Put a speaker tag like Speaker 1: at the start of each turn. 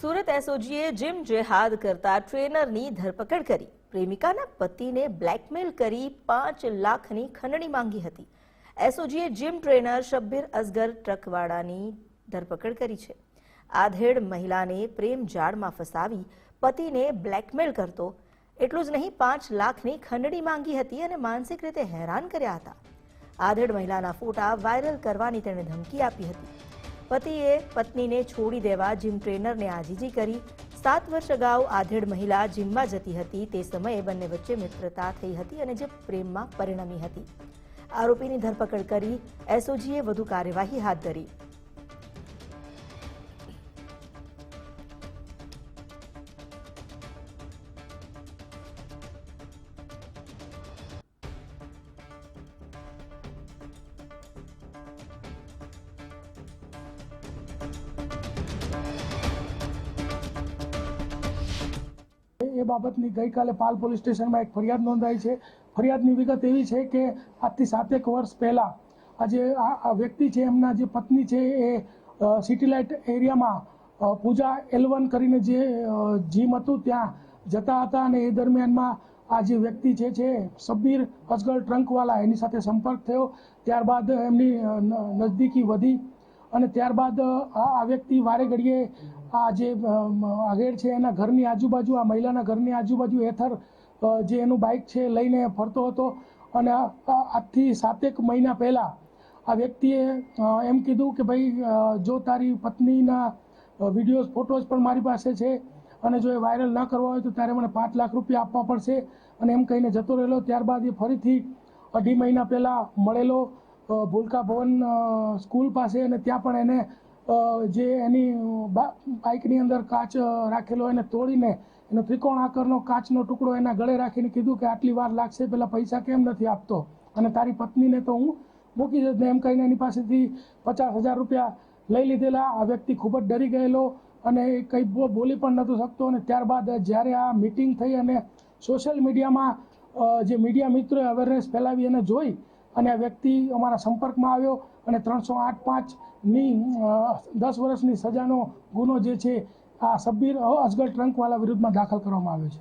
Speaker 1: Surat એસઓજીએ gym જેહાદ કરતા ટ્રેનરની ધરપકડ કરી પ્રેમિકાના પતિને બ્લેકમેલ કરી 5 લાખની ખંડણી માંગી હતી। એસઓજીએ જીમ ટ્રેનર શબ્બીર અસગર ટ્રકવાળાની ધરપકડ કરી છે। આધેડ મહિલાને પ્રેમ જાળમાં ફસાવી પતિને બ્લેકમેલ કરતો એટલું જ નહીં 5 લાખની ખંડણી માંગી હતી અને માનસિક રીતે હેરાન કર્યા હતા। આધેડ મહિલાના ફોટા વાયરલ કરવાની તેણે ધમકી આપી હતી। પતિએ પત્નીને છોડી દેવા જીમ ટ્રેનરને આજીજી કરી। 7 વર્ષ અગાઉ આધેડ મહિલા જીમમાં જતી હતી। તે સમયે બંને વચ્ચે મિત્રતા થઈ હતી અને જે પ્રેમમાં પરિણમી હતી। આરોપીની ધરપકડ કરી એસઓજીએ વધુ કાર્યવાહી હાથ ધરી।
Speaker 2: એ બાબતની ગઈકાલે પાલ પોલીસ સ્ટેશનમાં એક ફરિયાદ નોંધાઈ છે। ફરિયાદની વિગત એવી છે કે આજથી 7 વર્ષ પહેલાં આજે આ વ્યક્તિ છે, એમના જે પત્ની છે એ સિટી લાઇટ એરિયામાં પૂજા L1 કરીને જે જીમ હતું ત્યાં જતા હતા અને એ દરમિયાનમાં આ જે વ્યક્તિ છે શબ્બીર અસગર ટ્રંકવાલા એની સાથે સંપર્ક થયો। ત્યારબાદ એમની નજદીકી વધી અને ત્યારબાદ આ વ્યક્તિ વારે ઘડીએ આ જે આધેડ છે એના ઘરની આજુબાજુ, આ મહિલાના ઘરની આજુબાજુ હેઠળ જે એનું બાઇક છે લઈને ફરતો હતો અને આજથી 7 મહિના પહેલાં આ વ્યક્તિએ એમ કીધું કે ભાઈ જો તારી પત્નીના વિડીયોઝ ફોટોઝ પણ મારી પાસે છે અને જો એ વાયરલ ન કરવા હોય તો તારે મને 5 લાખ રૂપિયા આપવા પડશે અને એમ કહીને જતો રહેલો। ત્યારબાદ એ ફરીથી 2.5 મહિના પહેલાં મળેલો ભૂલકા ભવન સ્કૂલ પાસે અને ત્યાં પણ એને જે એની બાઇકની અંદર કાચ રાખેલો એને તોડીને એનો ત્રિકોણ આકારનો કાચનો ટુકડો એના ગળે રાખીને કીધું કે આટલી વાર લાગશે, પેલા પૈસા કેમ નથી આપતો અને તારી પત્નીને તો હું મૂકી દઈશ ને એમ કહીને એની પાસેથી 50,000 રૂપિયા લઈ લીધેલા। આ વ્યક્તિ ખૂબ જ ડરી ગયેલો અને કંઈ બોલી પણ નહોતો શકતો અને ત્યારબાદ જ્યારે આ મિટિંગ થઈ અને સોશિયલ મીડિયામાં જે મીડિયા મિત્રોએ અવેરનેસ ફેલાવી અને જોઈ અને આ વ્યક્તિ અમારા સંપર્કમાં આવ્યો અને 308(5)ની 10 વર્ષની સજાનો ગુનો જે છે આ શબ્બીર અસગર ટ્રંકવાલા વિરુદ્ધમાં દાખલ કરવામાં આવ્યો છે।